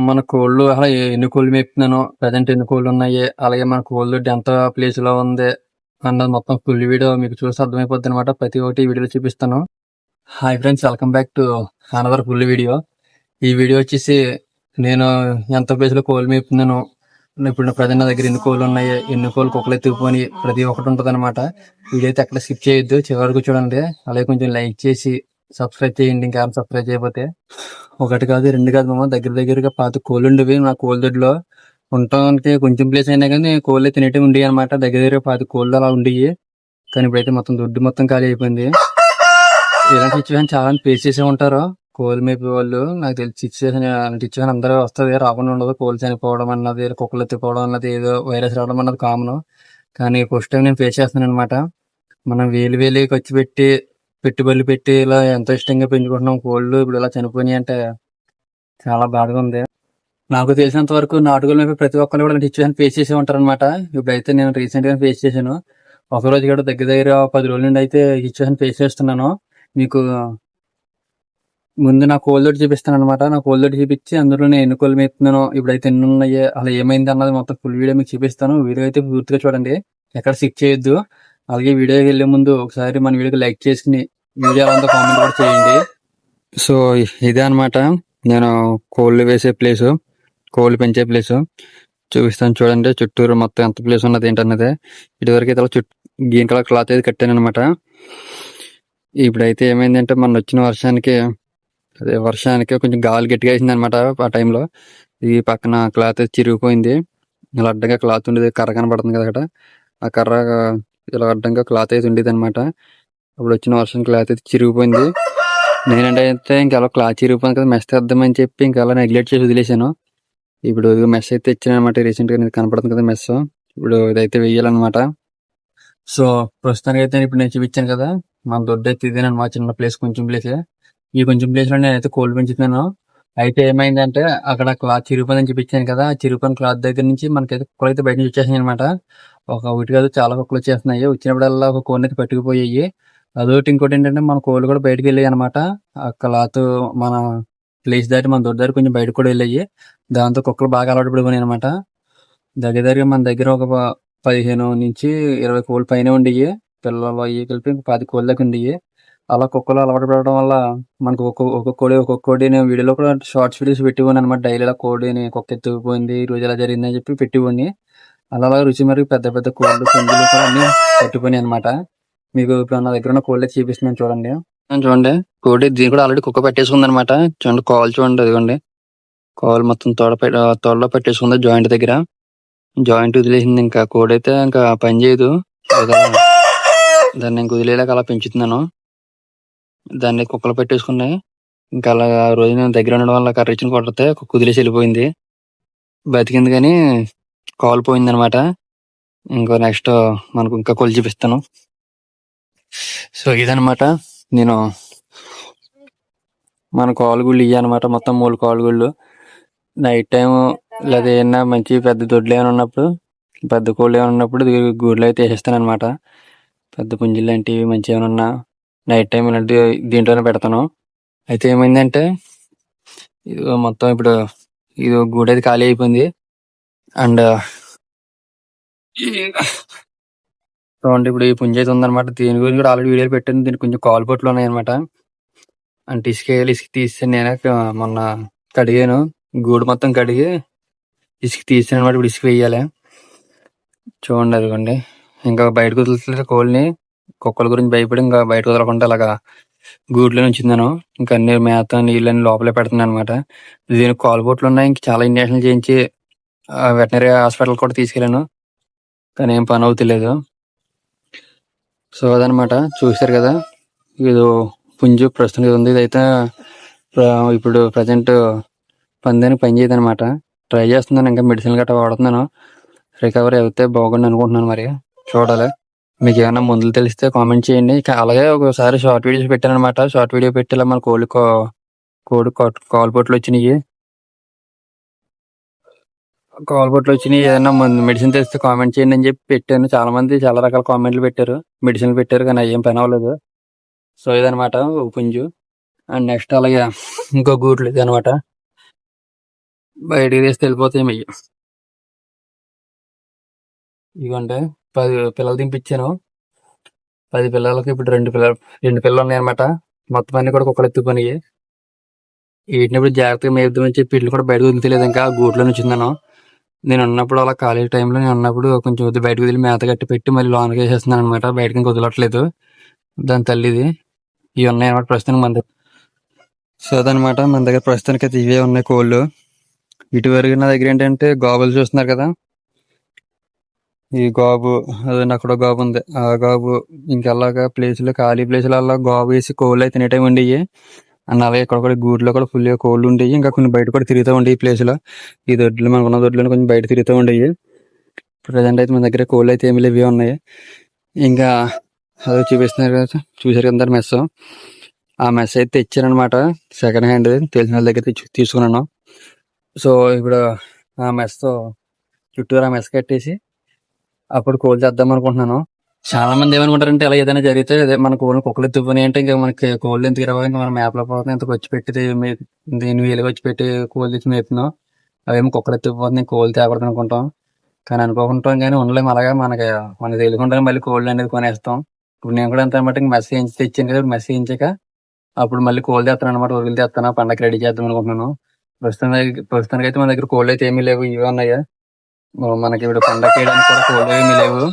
మన కోళ్ళు అసలు ఎన్ని కోళ్ళు మేపుతున్నాను, ప్రజెంట్ ఎన్ని కోళ్ళు ఉన్నాయి, అలాగే మన కోళ్ళు ఎంత ప్లేస్ లో ఉంది అన్నది మొత్తం ఫుల్ వీడియో మీకు చూసి అర్థమైపోద్ది అనమాట. ప్రతి ఒక్కటి వీడియోలో చూపిస్తాను. Hi friends, welcome back to another full video. ఈ వీడియో వచ్చేసి నేను ఎంత ప్లేస్ లో కోళ్ళు మేపుతున్నాను, ఇప్పుడు ప్రజెంట్ నా దగ్గర ఎన్ని కోళ్ళు ఉన్నాయి, ఎన్ని కోళ్ళు కుక్కలు ఎత్తుకుపోయి ప్రతి ఒక్కటి ఉంటుంది అనమాట. వీడియో అయితే ఎక్కడ స్కిప్ చేయొద్దు, చివరి వరకు చూడండి. అలాగే కొంచెం లైక్ చేసి సబ్స్క్రైబ్ చేయండి, ఇంకా సబ్స్క్రైబ్ చేయకపోతే. ఒకటి కాదు, రెండు కాదు మామ, దగ్గరగా 5 కోళ్ళు ఉండేవి నా కోళ్ళ దొడ్లో. ఉండటానికి కొంచెం ప్లేస్ అయినా కానీ కోళ్ళు తినేటివి ఉండేవి అనమాట. దగ్గర 5 కోళ్ళు అలా ఉండేవి. కానీ ఇప్పుడైతే మొత్తం దొడ్డు మొత్తం ఖాళీ అయిపోయింది. ఇలాంటి సిచ్యువేషన్ చాలా మంది ఫేస్ చేసే ఉంటారు కోళ్ళు మేపే వాళ్ళు. నాకు తెలిసి సిచ్యువేషన్ అందరూ వస్తుంది, రాకుండా ఉండదు. కోళ్ళు చనిపోవడం అన్నది, కుక్కలు ఎత్తిపోవడం అన్నది, ఏదో వైరస్ రావడం అన్నది కామన్. కానీ ఫస్ట్ టైం నేను ఫేస్ చేస్తున్నాను అనమాట. మనం వేలు ఖర్చు పెట్టి పెట్టుబడులు పెట్టి ఇలా ఎంతో ఇష్టంగా పెంచుకుంటున్నాం కోళ్ళు, ఇప్పుడు ఇలా చనిపోయినాయి అంటే చాలా బాధగా ఉంది. నాకు తెలిసినంత వరకు నాటుకోళ్ళ మీద ప్రతి ఒక్కరు కూడా సిచ్యువేషన్ ఫేస్ చేసి ఉంటారు అనమాట. ఇప్పుడైతే నేను రీసెంట్ గా ఫేస్ చేశాను. ఒక రోజు కూడా దగ్గర 10 రోజుల నుండి అయితే సిచ్యువేషన్ ఫేస్ చేస్తున్నాను. మీకు ముందు నా కోళ్ళతోటి చూపిస్తాను అనమాట. నా కోళ్ళతోటి చూపించి అందులో నేను ఎన్ని కోళ్ళు మేపుతున్నాను, ఇప్పుడైతే ఎన్ని ఉన్నాయి, అలా ఏమైంది అన్నది మొత్తం ఫుల్ వీడియో మీకు చూపిస్తాను. వీడియో అయితే పూర్తిగా చూడండి, ఎక్కడ స్కిప్ చేయొద్దు. అలాగే వీడియోకి వెళ్లే ముందు ఒకసారి మన వీడియోకి లైక్ చేసుకుని వీడియో అంతా కామెంట్ కూడా చేయండి. సో ఇదే అనమాట నేను కోళ్ళు వేసే ప్లేసు, కోళ్ళు పెంచే ప్లేసు చూపిస్తాను చూడండి. చుట్టూరు మొత్తం ఎంత ప్లేస్ ఉన్నది ఏంటన్నది. ఇటువరకు అయితే చుట్టూ గ్రీన్ కలర్ క్లాత్ అయితే కట్టాను అనమాట. ఇప్పుడైతే ఏమైందంటే మన వచ్చిన వర్షానికి కొంచెం గాలి గట్టిగా వేసింది అనమాట. ఆ టైంలో ఈ పక్కన క్లాత్ చిరిగిపోయింది. ఇలా అడ్డంగా క్లాత్ ఉండేది, కర్ర కనబడుతుంది కదా అక్కడ. ఆ కర్ర ఇలా అడ్డంగా క్లాత్ అయితే ఉండేది అనమాట. అప్పుడు వచ్చిన వర్షం క్లాత్ అయితే చిరిగిపోయింది. నేనంటే ఇంకెలా క్లాత్ చిరిగిపోయింది కదా, మెస్ తెద్దామని చెప్పి ఇంకెలా నెగ్లెక్ట్ చేసి వదిలేసాను. ఇప్పుడు మెస్ అయితే ఇచ్చాను అనమాట. రీసెంట్ గా కనపడుతుంది కదా మెస్. ఇప్పుడు ఇదైతే వెయ్యాలన్నమాట. సో ప్రస్తుతానికి అయితే ఇప్పుడు నేను చూపించాను కదా, మన దొడ్డు అయితే ఇదేనమాట. చిన్న ప్లేస్, కొంచెం ప్లేసే. ఈ కొంచెం ప్లేస్ లో నేనైతే కోళ్ళు పెంచుతున్నాను. అయితే ఏమైందంటే అక్కడ క్లాత్ చిరిగిపోయిందని చూపించాను కదా, ఆ చిరిగిపోయిన క్లాత్ దగ్గర నుంచి మనకైతే కుక్కలు అయితే బయట నుంచి వచ్చేసినాయి అనమాట. ఒకటి కాదు, చాలా కుక్కలు వచ్చేస్తున్నాయి. వచ్చినప్పుడల్లా ఒక కోడిని అయితే పట్టుకుపోయాయి. అదొకటి. ఇంకోటి ఏంటంటే మన కోళ్ళు కూడా బయటకు వెళ్ళాయి అనమాట. ఆ క్లాత్ మన ప్లేస్ దాటి మన దొడ్డు దాటి కొంచెం బయటకు కూడా వెళ్ళాయి. దాంతో కుక్కలు బాగా అలవాటు పడిపోయినాయి అనమాట. దగ్గరగా మన దగ్గర ఒక 15 నుంచి 20 కోళ్ళు పైన ఉండేవి. పిల్లలు అయ్యి కలిపి 10 కోళ్ళ దాకా ఉండేవి. అలా కుక్కలు అలవాటు పడడం వల్ల మనకు ఒక్కొక్క కోడి నేను వీడియోలో కూడా షార్ట్స్ వీడియోస్ పెట్టివ్వను అనమాట. డైలీ ఇలా కోడిని కుక్క ఎత్తుకుపోయింది, ఈ రోజు ఎలా జరిగింది అని చెప్పి పెట్టివ్వని. అలా రుచి మరి పెద్ద పెద్ద కోళ్ళు, పుంజులు కూడా అన్ని పట్టుకుని అనమాట. మీకు ఇప్పుడు నా దగ్గర ఉన్న కోళ్ళే చూపిస్తున్నాను చూడండి. చూడండి కోడి, దీని కూడా ఆల్రెడీ కుక్క పెట్టేసుకుంది అనమాట. చూడండి కాల్ చూడండి, అదిగోండి కాల్ మొత్తం తోడలో పెట్టేసుకుంది జాయింట్ దగ్గర. జాయింట్ వదిలేసింది. ఇంకా కోడి అయితే ఇంకా పని చేయదు. దాన్ని ఇంక వదిలేలాగా అలా పెంచుతున్నాను. దాన్ని కుక్కలు పెట్టేసుకున్నాయి. ఇంకా అలా రోజు నేను దగ్గర ఉండడం వల్ల కర్ర ఇచ్చిన కొడితే కుక్క వదిలేసి వెళ్ళిపోయింది. బతికింది కానీ కాల్ పోయింది అనమాట. ఇంకో నెక్స్ట్ మనకు ఇంకా కోళ్ళు చూపిస్తాను. సో ఇదనమాట నేను మన కాలుగుళ్ళు ఇవి అనమాట. మొత్తం 3 కాలుగుళ్ళు. నైట్ టైం లేదా ఏమన్నా మంచి పెద్ద దొడ్లు ఏమైనా ఉన్నప్పుడు, పెద్ద కోళ్ళు ఏమైనా ఉన్నప్పుడు గూడులో అయితే వేసేస్తాను అనమాట. పెద్ద పుంజులు లాంటివి మంచి ఏమైనా ఉన్నా నైట్ టైం ఇలాంటి దీంట్లోనే పెడతాను. అయితే ఏమైందంటే ఇది మొత్తం ఇప్పుడు ఇది గూడు అయితే ఖాళీ అయిపోయింది. అండ్ చూడండి ఇప్పుడు ఈ పుంజ అయితే ఉందన్నమాట. దీని గురించి కూడా ఆల్రెడీ వీడియోలు పెట్టాను. దీనికి కొంచెం కాలు పొట్లు ఉన్నాయన్నమాట. అంటే ఇసుక తీస్తే నేనే మొన్న కడిగాను. గూడు మొత్తం కడిగి ఇసుక తీసాను అనమాట. ఇప్పుడు ఇసుక వేయాలి. చూడండి అదిగోండి. ఇంకా బయటకు వదులుతున్నారు కోళ్ళని. కుక్కల గురించి భయపడి ఇంకా బయటకు వదలకుండా అలాగా గూట్లో ఉంచుతున్నాను. ఇంకా అన్ని మేత నీళ్ళని లోపలే పెడుతున్నాను అనమాట. దీనికి కాలు పొట్లు ఉన్నాయి. ఇంక చాలా ఇంజక్షన్లు చేయించి వెటనరీ హాస్పిటల్ కూడా తీసుకెళ్ళాను, కానీ ఏం పని అవుతలేదు. సో అదనమాట, చూసారు కదా. ఇది పుంజు ప్రస్తుతం ఉంది. ఇదైతే ఇప్పుడు ప్రజెంట్ పందానికి పని చేయదు అనమాట. ట్రై చేస్తున్నాను, ఇంకా మెడిసిన్ గట్రా వాడుతున్నాను. రికవరీ అయితే బాగుండి అనుకుంటున్నాను. మరి చూడాలి. మీకు ఏమైనా మందులు తెలిస్తే కామెంట్ చేయండి. అలాగే ఒకసారి షార్ట్ వీడియోస్ పెట్టాను అనమాట. షార్ట్ వీడియో పెట్టేలా మన కోడి కాలు పొట్లు వచ్చినాయి. ఏదైనా మెడిసిన్ తెలిస్తే కామెంట్ చేయండి అని చెప్పి పెట్టాను. చాలా మంది చాలా రకాల కామెంట్లు పెట్టారు, మెడిసిన్లు పెట్టారు, కానీ ఏం పని అవ్వలేదు. సో ఇదనమాట ఒక పుంజు. అండ్ నెక్స్ట్ అలాగే ఇంకో గూట్లు ఇది అనమాట. బయటికి తీస్తే వెళ్ళిపోతాయి మెయ్యి. ఇదిగోండి 10 పిల్లలు దింపించాను. 10 పిల్లలకి ఇప్పుడు 2 పిల్లలు ఉన్నాయన్నమాట. మొత్తం అన్ని కూడా కుక్కలు ఎత్తుకుపోయినాయి. వీటిని ఇప్పుడు జాగ్రత్తగా మేపుదామని చెప్పి వీటిని కూడా బయటకు వదిలేదు. ఇంకా గూట్లో నుంచున్నాను. నేను ఉన్నప్పుడు అలా కాలేజ్ టైంలో నేను ఉన్నప్పుడు కొంచెం వద్దు బయటకు వదిలి మేత కట్టి పెట్టి మళ్ళీ లోనకి వేసేస్తున్నాను అనమాట. బయటకి ఇంకా వదలట్లేదు. దాని తల్లిది ఇవి ఉన్నాయన్నమాట ప్రస్తుతానికి మన దగ్గర. సో అదనమాట మన దగ్గర ప్రస్తుతానికి అయితే ఇవే ఉన్నాయి కోళ్ళు. ఇటువరకు నా దగ్గర ఏంటంటే గోబలు చూస్తున్నారు కదా, ఈ గాబు అదే అక్కడ గాబు ఉంది. ఆ గాబు ఇంకెలాగా ప్లేసులు ఖాళీ ప్లేసులు అలా గాబు వేసి కోళ్ళు అయితే తినేటం ఉండేవి. అండ్ అలాగే ఇక్కడ కూడా గూట్లో కూడా ఫుల్ కోళ్ళు ఉండేవి. ఇంకా కొన్ని బయట కూడా తిరుగుతూ ఉండేవి ఈ ప్లేస్లో. ఈ దొడ్లు మనకు ఉన్న దొడ్లు కొంచెం బయట తిరుగుతూ ఉండేవి. ప్రజెంట్ అయితే మన దగ్గర కోళ్ళు అయితే ఏమి లేవి ఉన్నాయి. ఇంకా అదే చూపిస్తున్నారు కదా, చూసారు కదా మెస్. ఆ మెస్ అయితే తెచ్చారనమాట. సెకండ్ హ్యాండ్ తెలిసిన వాళ్ళ దగ్గర తీసుకున్నాను. సో ఇప్పుడు ఆ మెస్ చుట్టూరు ఆ మెస్ కట్టేసి అప్పుడు కోళ్ళు చేద్దాం అనుకుంటున్నాను. చాలా మంది ఏమనుకుంటారంటే ఇలా ఏదైనా జరిగితే అదే మన కోళ్ళు కుక్కలు ఎత్తుకుని అంటే ఇంకా మనకి కోళ్ళు ఎందుకు ఇరవై ఇంకా మన మేపలో పోతుంది ఇంతకు వచ్చి పెట్టి దీన్ని వీలుగా వచ్చి పెట్టి కోళ్ళు తెచ్చి మేపుతున్నాం. అవేమో కుక్కలు ఎత్తుకుపోతుంది కోళ్ళు తేకూడదు అనుకుంటాం. కానీ అనుకోకుంటాం కానీ ఉండలేము. అలాగా మనకి తెలియకుండా మళ్ళీ కోళ్ళు అనేది కొనేస్తాం. ఇప్పుడు నేను కూడా అంత అనమాట. ఇంక మెస్ వేయించి తెచ్చాను కదా, మెస్ వేయించాక అప్పుడు మళ్ళీ కోళ్ళు తెస్తాను అనమాట. ఉరుకులు తెస్తాను, పండగ రెడీ చేద్దాం అనుకుంటున్నాను. ప్రస్తుతానికి అయితే మన దగ్గర కోళ్ళు అయితే ఏమీ లేవు. ఇవే ఉన్నాయా మనకి ఇప్పుడు పండగ చేయడానికి కూడా కోళ్ళు ఏమీ లేవు.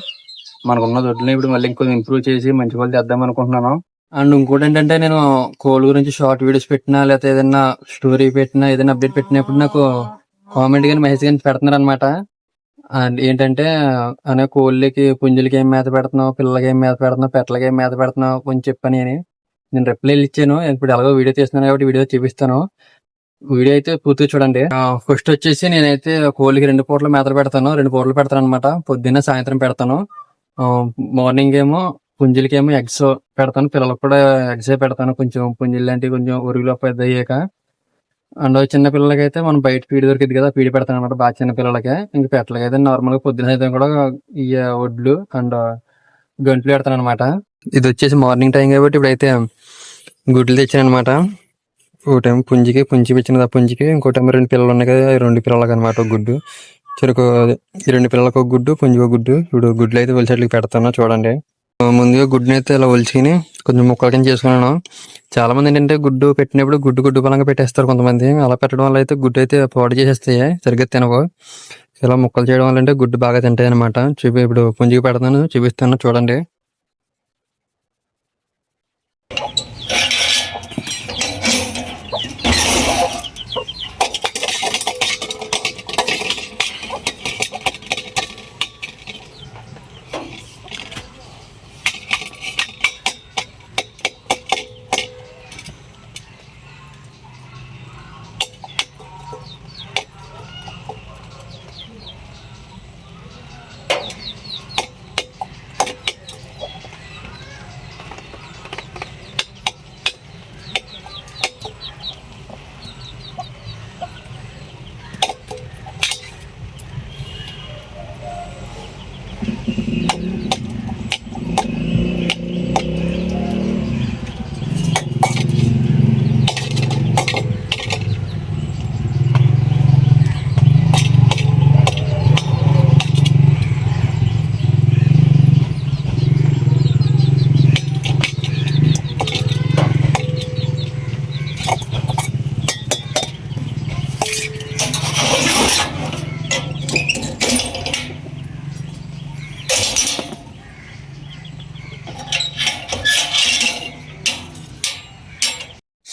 మనకున్న దొడ్లని ఇప్పుడు మళ్ళీ ఇంకొంచెం ఇంప్రూవ్ చేసి మంచి కోళ్ళు తెద్దాం అనుకుంటున్నాను. అండ్ ఇంకోటి ఏంటంటే నేను కోళ్ళ గురించి షార్ట్ వీడియోస్ పెట్టినా లేకపోతే ఏదైనా స్టోరీ పెట్టినా ఏదైనా అప్డేట్ పెట్టినప్పుడు నాకు కామెంట్ కానీ మెసేజ్ కానీ పెడుతున్నారు అనమాట. అండ్ ఏంటంటే అనే కోళ్ళకి పుంజులకి ఏం మేత పెడుతున్నావు, పిల్లలకి ఏం మేత పెడుతున్నావు, పెట్టలకి ఏం మేత పెడుతున్నావు కొంచెం చెప్పని అని నేను రిప్లై ఇచ్చాను. ఇప్పుడు ఎలాగో వీడియో తీస్తున్నాను కాబట్టి వీడియో చూపిస్తాను. వీడియో అయితే పూర్తిగా చూడండి. ఫస్ట్ వచ్చేసి నేనైతే కోళ్ళకి 2 పూటలు మేతలు పెడతాను. 2 పూటలు పెడతాను అనమాట. పొద్దున్న సాయంత్రం పెడతాను. మార్నింగ్ ఏమో పుంజులకేమో ఎగ్స్ పెడతాను. పిల్లలకు కూడా ఎగ్సే పెడతాను. కొంచెం పుంజులు లాంటివి కొంచెం ఉరుగులో పెద్ద అయ్యాక. అండ్ చిన్న పిల్లలకి అయితే మనం బయట ఫీడ్ దొరికింది కదా, ఫీడ్ పెడతాను అనమాట. బాగా చిన్న పిల్లలకే. ఇంక పెట్టలకి అయితే నార్మల్గా పొద్దున అయితే కూడా ఈ వడ్లు అండ్ గంట్లు పెడతాను అనమాట. ఇది వచ్చేసి మార్నింగ్ టైం కాబట్టి ఇప్పుడైతే గుడ్లు తెచ్చాను అనమాట. ఒకటేమో పుంజికి ఇచ్చిన పుంజికి, ఇంకోటేమో 2 పిల్లలు ఉన్నాయి కదా, 2 పిల్లలకి అనమాట ఒక గుడ్డు. చెరుకు ఈ 2 పిల్లలకు ఒక గుడ్డు, పుంజికి ఒక గుడ్డు. ఇప్పుడు గుడ్లు అయితే ఒలిచేట్లకి పెడతాను చూడండి. ముందుగా గుడ్డుని అయితే ఇలా ఒలిచుకుని కొంచెం ముక్కల కింద చేసుకున్నాను. చాలా మంది ఏంటంటే గుడ్డు పెట్టినప్పుడు గుడ్డు పలంగా పెట్టేస్తారు కొంతమంది. అలా పెట్టడం వల్ల అయితే గుడ్డు అయితే పాడు చేసేస్తాయి, సరిగ్గా తినవు. ఇలా ముక్కలు చేయడం వల్ల అంటే గుడ్డు బాగా తింటాయి అనమాట. ఇప్పుడు పుంజికి పెడతాను, చూపిస్తాను చూడండి.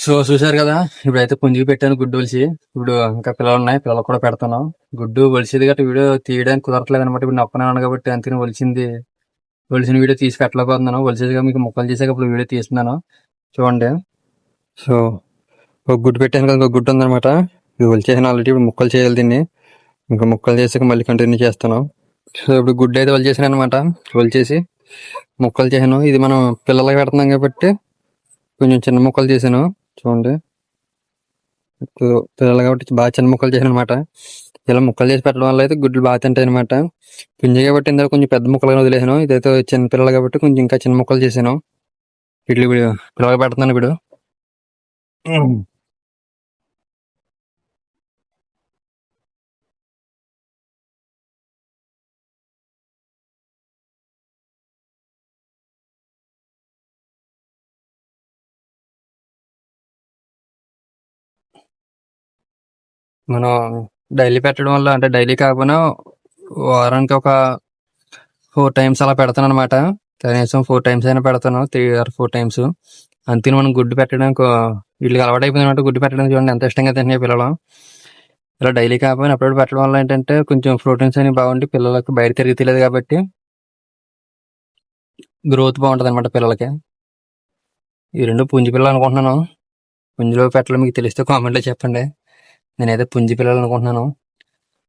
సో చూసారు కదా, ఇప్పుడైతే పుంజికి పెట్టాను గుడ్డు ఒలిసి. ఇప్పుడు ఇంకా పిల్లలు ఉన్నాయి, పిల్లలు కూడా పెడతాను. గుడ్డు ఒలిసేది గట్రా వీడియో తీయడానికి కుదరట్లేదు అనమాట. ఇప్పుడు నొక్కనే ఉన్నాను కాబట్టి అందుకని ఒలిసిన వీడియో తీసి పెట్టలేకపోతున్నాను. ఒలిసేదిగా మీకు ముక్కలు చేసాక ఇప్పుడు వీడియో తీస్తున్నాను చూడండి. సో ఒక గుడ్డు పెట్టాను కదా, ఒక గుడ్డు ఉందనమాట. ఇది ఒలిచేసాను ఆల్రెడీ. ఇప్పుడు ముక్కలు చేయాలి దీన్ని. ఇంకా ముక్కలు చేసాక మళ్ళీ కంటిన్యూ చేస్తాను. సో ఇప్పుడు గుడ్డు అయితే ఒలిచేసాను అనమాట. ఒలిచేసి ముక్కలు చేసాను. ఇది మనం పిల్లలకి పెడుతున్నాం కాబట్టి కొంచెం చిన్న ముక్కలు చేశాను చూడండి. పిల్లలు కాబట్టి బాగా చిన్న ముక్కలు చేశాను అనమాట. ఇలా ముక్కలు చేసి పెట్టడం వల్ల అయితే గుడ్లు బాగా తింటాయి అనమాట. పుంజి కాబట్టి ఇందులో కొంచెం పెద్ద ముక్కలుగా వదిలేసాను. ఇదైతే చిన్న పిల్లలు కాబట్టి కొంచెం ఇంకా చిన్న ముక్కలు చేశాను. ఇడ్లీ పిల్లలకి పెడుతున్నాను ఇప్పుడు. మనం డైలీ పెట్టడం వల్ల అంటే డైలీ కాకపోయినా వారానికి ఒక 4 టైమ్స్ అలా పెడతాను అనమాట. కనీసం 4 టైమ్స్ అయినా పెడతాను, 3 ఆర్ 4 టైమ్స్. అంతే మనం గుడ్డు పెట్టడానికి వీళ్ళకి అలవాటు అయిపోయింది అనమాట. గుడ్డు పెట్టడానికి చూడండి ఎంత ఇష్టంగా తింటున్నాయి పిల్లలు. ఇలా డైలీ కాకపోయినా అప్పుడప్పుడు పెట్టడం వల్ల ఏంటంటే కొంచెం ప్రోటీన్స్ అనేవి బాగుండి పిల్లలకు బయట తిరుగుతలేదు కాబట్టి గ్రోత్ బాగుంటుంది అనమాట పిల్లలకి. ఈ 2 పుంజి పిల్లలు అనుకుంటున్నాను. పుంజిలో పెట్టడం మీకు తెలిస్తే కామెంట్లో చెప్పండి. నేనైతే పుంజి పిల్లలు అనుకుంటున్నాను.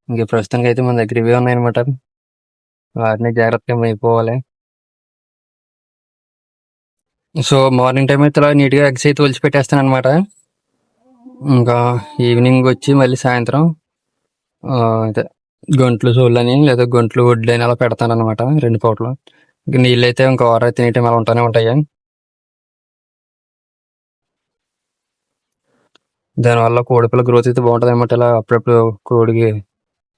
ఇంక ప్రస్తుతానికి అయితే మన దగ్గర ఇవే ఉన్నాయన్నమాట. వాటిని జాగ్రత్తగా మేపుకోవాలి. సో మార్నింగ్ టైం అయితే ఇలా నీట్గా ఎగ్స్ అయితే ఒలిచి పెట్టేస్తాను అనమాట. ఇంకా ఈవినింగ్ వచ్చి మళ్ళీ సాయంత్రం అదే గొంట్లు సోళ్ళని లేదా గొంట్లు వడ్లని అలా పెడతాను అనమాట 2 పూటలు. ఇంక నీళ్ళు అయితే ఇంకో వారం తినే టైం అలా ఉంటానే ఉంటాయి. దానివల్ల కోడిపిల్ల గ్రోత్ అయితే బాగుంటుంది అనమాట. ఇలా అప్పుడప్పుడు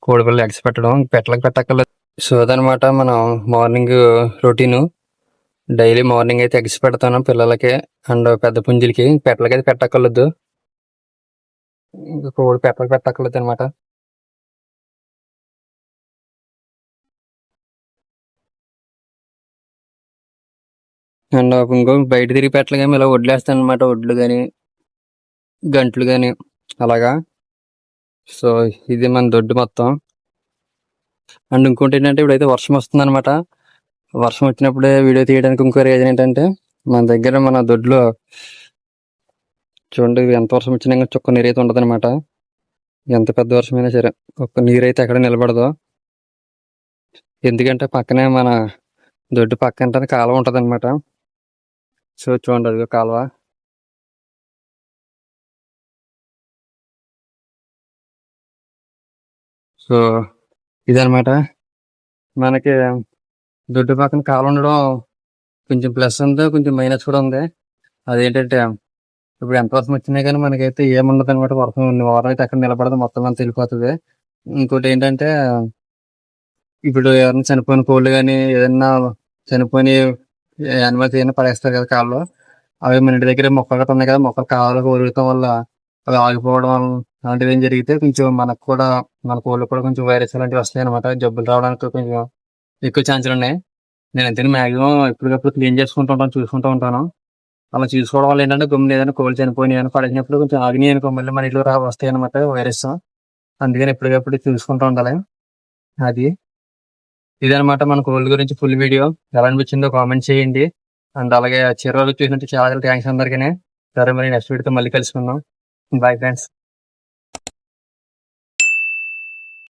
కోడిపిల్ల ఎగ్స్ పెట్టడం పెట్టక్కర్లేదు. సో అదనమాట మనం మార్నింగ్ రొటీను. డైలీ మార్నింగ్ అయితే ఎగ్స్ పెడతాను పిల్లలకి అండ్ పెద్ద పుంజులకి. పెట్టలకి అయితే పెట్టక్కర్లేదు, ఇంకా కోడి పెట్టలకి పెట్టక్కర్లేదు అనమాట. అండ్ ఇంకో బయట తిరిగి పెట్టలు కానీ ఇలా వడ్లేస్తాను అనమాట. వడ్లు కానీ గంట్లు కానీ అలాగా. సో ఇది మన దొడ్డు మొత్తం. అండ్ ఇంకోటి ఏంటంటే ఇప్పుడైతే వర్షం వస్తుంది అనమాట. వర్షం వచ్చినప్పుడే వీడియో తీయడానికి ఇంకో రీజన్ ఏంటంటే మన దగ్గర మన దొడ్లో చూడండి ఎంత వర్షం వచ్చినా ఇంకా చుక్క నీరు అయితే ఉండదు అనమాట. ఎంత పెద్ద వర్షమైనా సరే ఒక్క నీరు అయితే ఎక్కడ నిలబడదు. ఎందుకంటే పక్కనే మన దొడ్డు పక్కన కాలువ ఉంటుంది అనమాట. సో చూడండి అదిగో కాలువ. సో ఇదనమాట మనకి దొడ్డు పక్కన కాలువ ఉండడం కొంచెం ప్లస్ ఉంది, కొంచెం మైనస్ కూడా ఉంది. అదేంటంటే ఇప్పుడు ఎంత వర్షం వచ్చినా కానీ మనకైతే ఏముండదు అనమాట. వారం అయితే ఎక్కడ నిలబడదు, మొత్తం అంతా వెళ్ళిపోతుంది. ఇంకోటి ఏంటంటే ఇప్పుడు ఎవరైనా చనిపోయిన కోళ్ళు కానీ ఏదైనా చనిపోయిన యానిమల్స్ ఏమైనా పడేస్తారు కదా కాళ్ళు, అవి మన ఇంటి దగ్గర మొక్కలు గట్రా ఉన్నాయి కదా, మొక్కలు కాళ్ళకు ఒరగటం వల్ల అవి ఆగిపోవడం అలాంటివి ఏం జరిగితే కొంచెం మనకు కూడా మన కోళ్ళు కూడా కొంచెం వైరస్ అలాంటివి వస్తాయి అనమాట. జబ్బులు రావడానికి కొంచెం ఎక్కువ ఛాన్సులు ఉన్నాయి. నేను అంతే మ్యాక్సిమం ఎప్పటికప్పుడు క్లీన్ చేసుకుంటూ ఉంటాను, చూసుకుంటూ ఉంటాను. అలా చూసుకోవడం వల్ల ఏంటంటే గమ్మున ఏదైనా కోళ్ళు చనిపోయినాయి అని పడేసినప్పుడు కొంచెం ఆగినాయి అనుకో మళ్ళీ మన ఇంట్లో వస్తాయి అనమాట వైరస్. అందుకని ఎప్పటికప్పుడు చూసుకుంటూ ఉండాలి. అది ఇదనమాట మన కోళ్ళ గురించి ఫుల్ వీడియో. ఎలా అనిపించిందో కామెంట్ చేయండి. అండ్ అలాగే చివరి వరకు చూసినట్టు చాలా థ్యాంక్స్ అందరికీ. సరే మరి నెక్స్ట్ వీడియోతో మళ్ళీ కలుసుకుందాం. Bye friends.